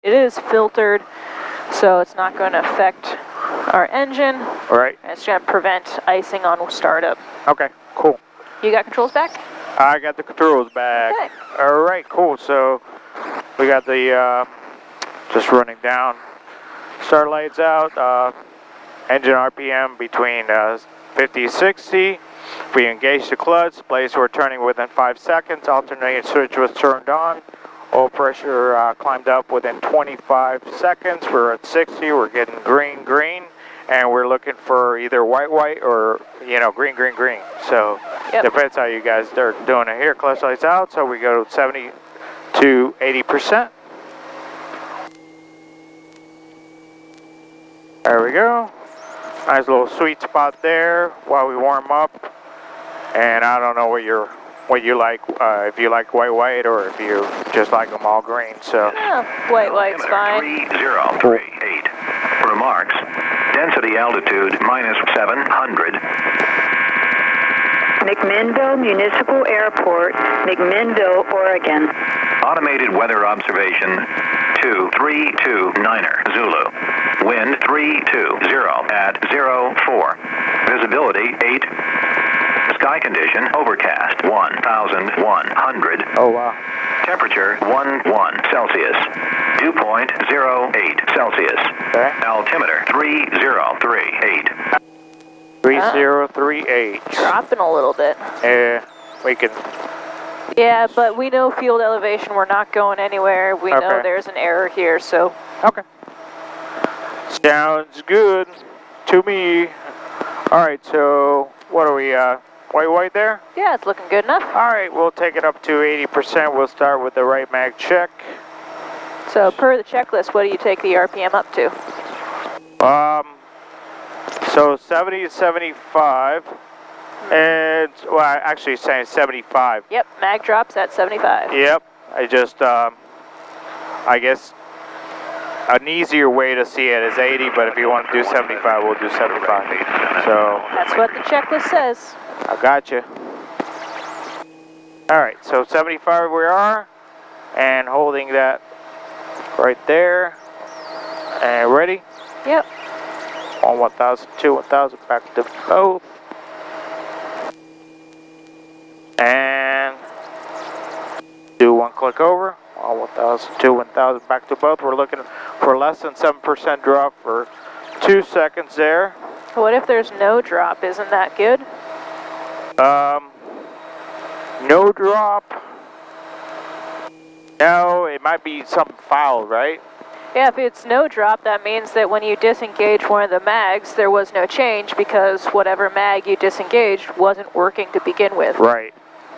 it is filtered, so it's not going to affect our engine. All right. And it's going to prevent icing on startup. Okay, cool. You got controls back? I got the controls back. Okay. All right, cool. So we got the just running down. Start lights out. Engine RPM between 50 60. We engage the clutch. Blades were turning within 5 seconds. Alternating switch was turned on. Oil pressure climbed up within 25 seconds. We're at 60. We're getting green, green. And we're looking for either white, white, or, you know, green, green, green. So depends how you guys are doing it here. Clutch lights out. So we go 70 to 80%. There we go. Nice little sweet spot there while we warm up. And I don't know what you like, if you like white, white, or if you just like them all green. So yeah, white, white's fine. 3038. Remarks. Density altitude minus 700. McMinnville Municipal Airport, McMinnville, Oregon. Automated weather observation 2329er Zulu. Wind 320 at 04. Visibility 8. Sky condition overcast 1100. oh wow. Temperature 11 Celsius. Dew point 08 Celsius. Okay. Altimeter 3038. 3038. Dropping a little bit. Yeah, we can. Yeah, but we know field elevation, we're not going anywhere. We know there's an error here, so. Okay. Sounds good to me. All right, so what are we, white, white there? Yeah, it's looking good enough. All right, we'll take it up to 80%. We'll start with the right mag check. So per the checklist, what do you take the RPM up to? So 70 to 75. And, well, actually saying 75. Yep, mag drops at 75. Yep, I just, I guess an easier way to see it is 80, but if you want to do 75, we'll do 75. So that's what the checklist says. I got you. All right, so 75 we are, and holding that right there. And ready? Yep. On 1000, 1000, back to both. And do one click over. On 1000, 1000, back to both. We're looking for less than 7% drop for 2 seconds there. What if there's no drop? Isn't that good? No drop. No, it might be something foul, right? Yeah, if it's no drop, that means that when you disengage one of the mags, there was no change because whatever mag you disengaged wasn't working to begin with. Right.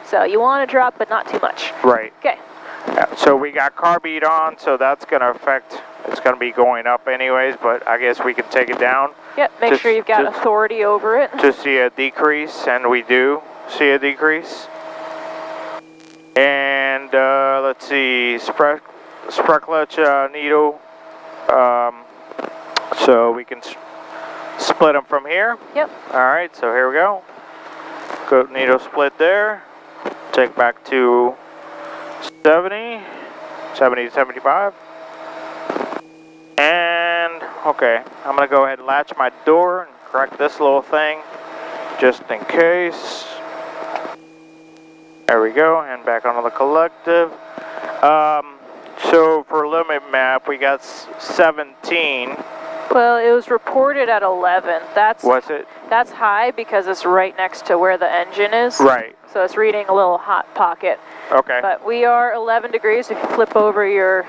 So you want to drop, but not too much. Right. Okay. Yeah, so we got carbide on, so that's going to affect, it's going to be going up anyways, but I guess we can take it down. Yep, make sure you've got authority over it. To see a decrease, and we do see a decrease. And let's see, spread clutch needle. So we can split them from here. Yep. All right, so here we go. Go needle split there. Take back to 70 to 75. And, okay, I'm going to go ahead and latch my door and correct this little thing just in case. There we go, and back onto the collective. So for limit map, we got 17. Well, it was reported at 11. What's it? That's high because it's right next to where the engine is. Right. So it's reading a little hot pocket. Okay. But we are 11 degrees if you flip over your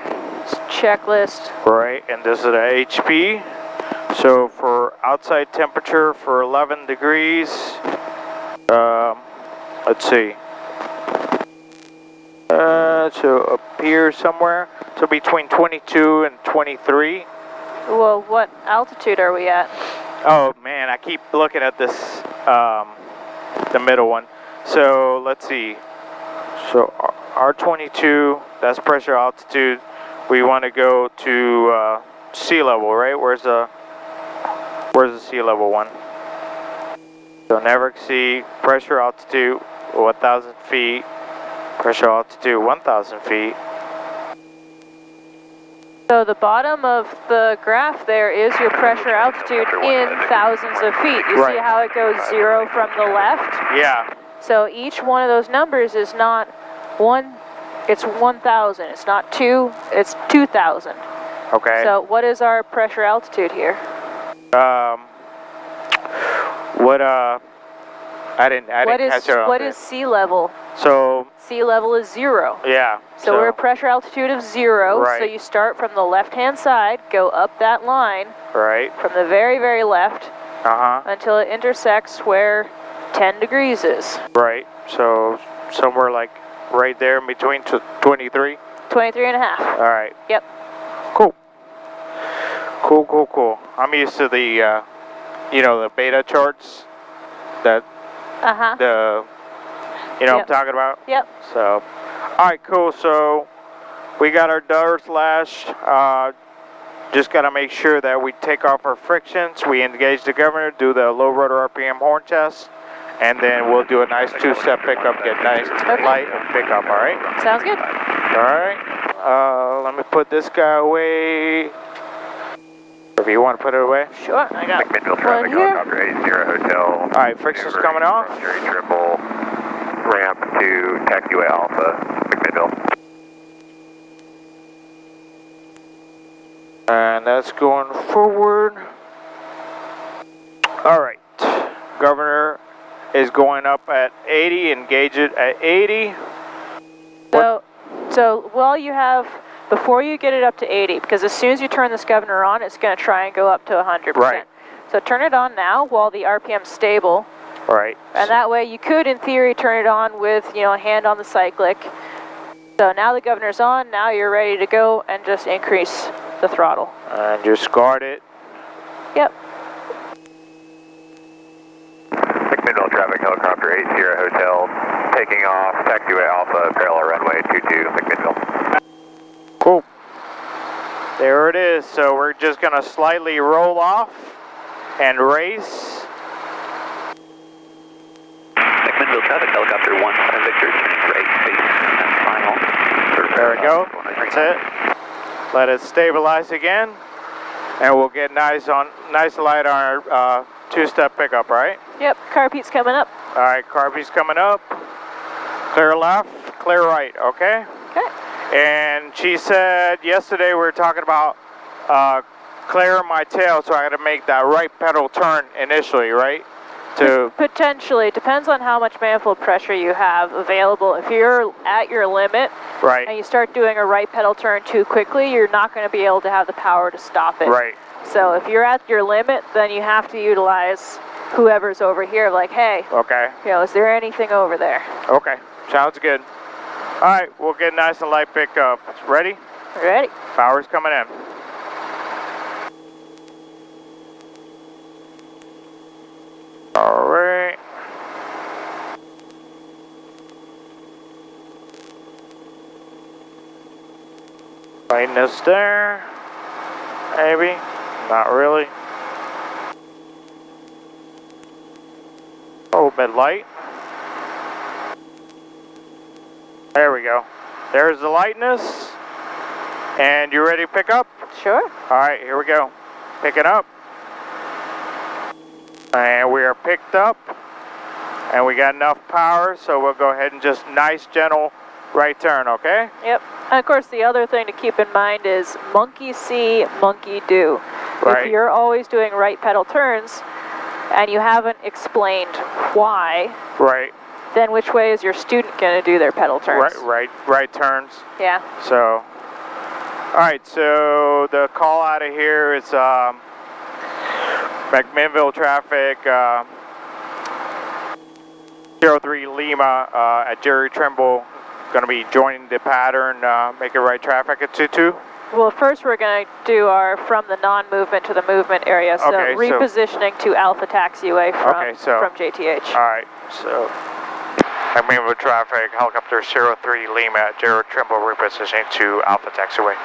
checklist. Right, and this is the HP. So for outside temperature for 11 degrees, let's see. So up here somewhere, so between 22 and 23. Well, what altitude are we at? Oh man, I keep looking at this, the middle one. So let's see. So R22, that's pressure altitude. We want to go to sea level, right? Where's the sea level one? So never exceed pressure altitude 1,000 feet. Pressure altitude 1,000 feet. So the bottom of the graph there is your pressure altitude in thousands of feet. You see Right. how it goes 0 from the left? Yeah. So each one of those numbers is not 1, it's 1,000. It's not 2, it's 2,000. Okay. So what is our pressure altitude here? I didn't catch it on What this. is sea level? So, Sea level is 0. yeah. So we're at pressure altitude of 0. Right. So you start from the left-hand side, go up that line Right. from the very, very left Uh-huh. until it intersects where 10 degrees is. Right. So, somewhere like right there in between 23. 23 and a half. All right. Yep. Cool. Cool. I'm used to the, the beta charts that Uh-huh. you know what I'm Yep. talking about? Yep. So, all right, cool. So, we got our doors lashed. Just got to make sure that we take off our frictions. We engage the governor, do the low rotor RPM horn test, and then we'll do a nice two-step pickup, get nice light and pickup, all right? Sounds good. All right. Let me put this guy away. If you want to put it away. Sure. I got McMinnville one traffic, here. helicopter 80 Hotel. All right, friction's coming off. Jerry Trimble, ramp to taxiway Alpha, McMinnville. And that's going forward. All right. Governor is going up at 80. Engage it at 80. So while you have, before you get it up to 80, because as soon as you turn this governor on, it's going to try and go up to 100%. Right. So turn it on now while the RPM's stable. All right. And that way you could, in theory, turn it on with, a hand on the cyclic. So now the governor's on, now you're ready to go and just increase the throttle. And just guard it. Yep. McMinnville traffic, helicopter 80 Hotel, taking off, taxiway Alpha, parallel runway 22, McMinnville. Cool. There it is. So we're just going to slightly roll off and race. McMinnville traffic, helicopter 1, Victor, turning right, base, and final. There we go. That's it. Let it stabilize again. And we'll get nice light on our two-step pickup, right? Yep, car Pete's coming up. All right, Carby's coming up. Clear left, clear right, okay? Okay. And she said yesterday we were talking about clearing my tail, so I got to make that right pedal turn initially, right? Potentially. Depends on how much manifold pressure you have available. If you're at your limit Right. and you start doing a right pedal turn too quickly, you're not going to be able to have the power to stop it. Right. So if you're at your limit, then you have to utilize whoever's over here, like, hey, Okay. is there anything over there? Okay. Sounds good. All right, we'll get nice and light pickup. Ready? Ready? Power's coming in. All right. Lightness there. Maybe. Not really. A little bit light. There we go. There's the lightness. And you ready to pick up? Sure. All right, here we go. Picking up. And we are picked up. And we got enough power, so we'll go ahead and just nice, gentle right turn, okay? Yep. And of course, the other thing to keep in mind is monkey see, monkey do. Right. If you're always doing right pedal turns and you haven't explained why, Right. then which way is your student going to do their pedal turns? Right turns. Yeah. So, all right, so the call out of here is McMinnville traffic, 03 Lima at Jerry Trimble, going to be joining the pattern, making right traffic at 22. Well, first we're going to do our from the non-movement to the movement area, so Okay, so- repositioning to Alpha Taxiway from JTH. All right, so McMinnville traffic, helicopter 03 Lima at Jerry Trimble, repositioning to Alpha Taxiway.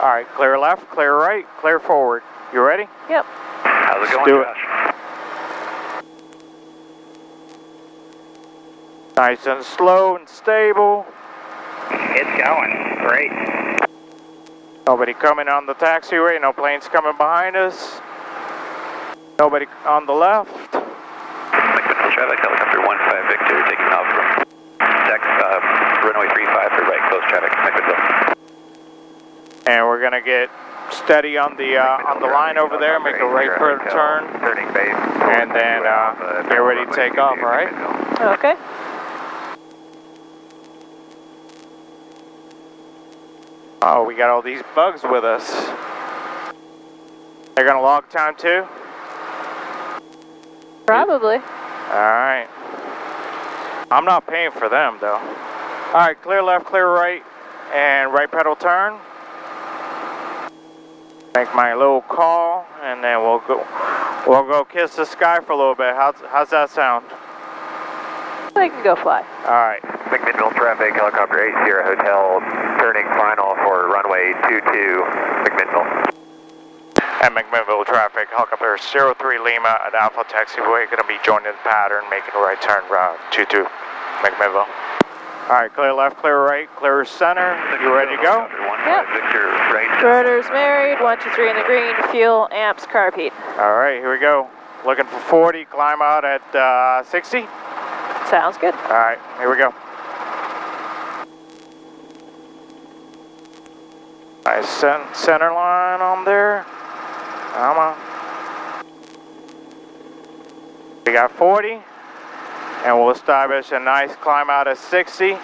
All right, clear left, clear right, clear forward. You ready? Yep. How's it going, do it. Josh? Nice and slow and stable. It's going. Great. Nobody coming on the taxiway, no planes coming behind us. Nobody on the left. McMinnville traffic, helicopter 15 Victor, taking off from runway 35 for right, close traffic, McMinnville. And we're gonna get steady on the line over there, make a right turn, Turning base. and then get ready to take off, all right? Okay. Oh, we got all these bugs with us. They're gonna log time too? Probably. Alright. I'm not paying for them though. Alright, clear left, clear right, and right pedal turn. Make my little call, and then we'll go kiss the sky for a little bit. How's that sound? I can go fly. Alright. McMinnville traffic, helicopter 80 Hotel, turning final for runway 22, McMinnville. At McMinnville traffic, helicopter 03 Lima at Alpha Taxiway, going to be joining the pattern, making a right turn, route 22, McMinnville. Alright, clear left, clear right, clear center. You ready to go? Yep. Rotors married, 123 in the green, fuel, amps, carb heat. Alright, here we go. Looking for 40, climb out at 60. Sounds good. Alright, here we go. Nice center line on there. Come on. We got 40, and we'll establish a nice climb out at 60.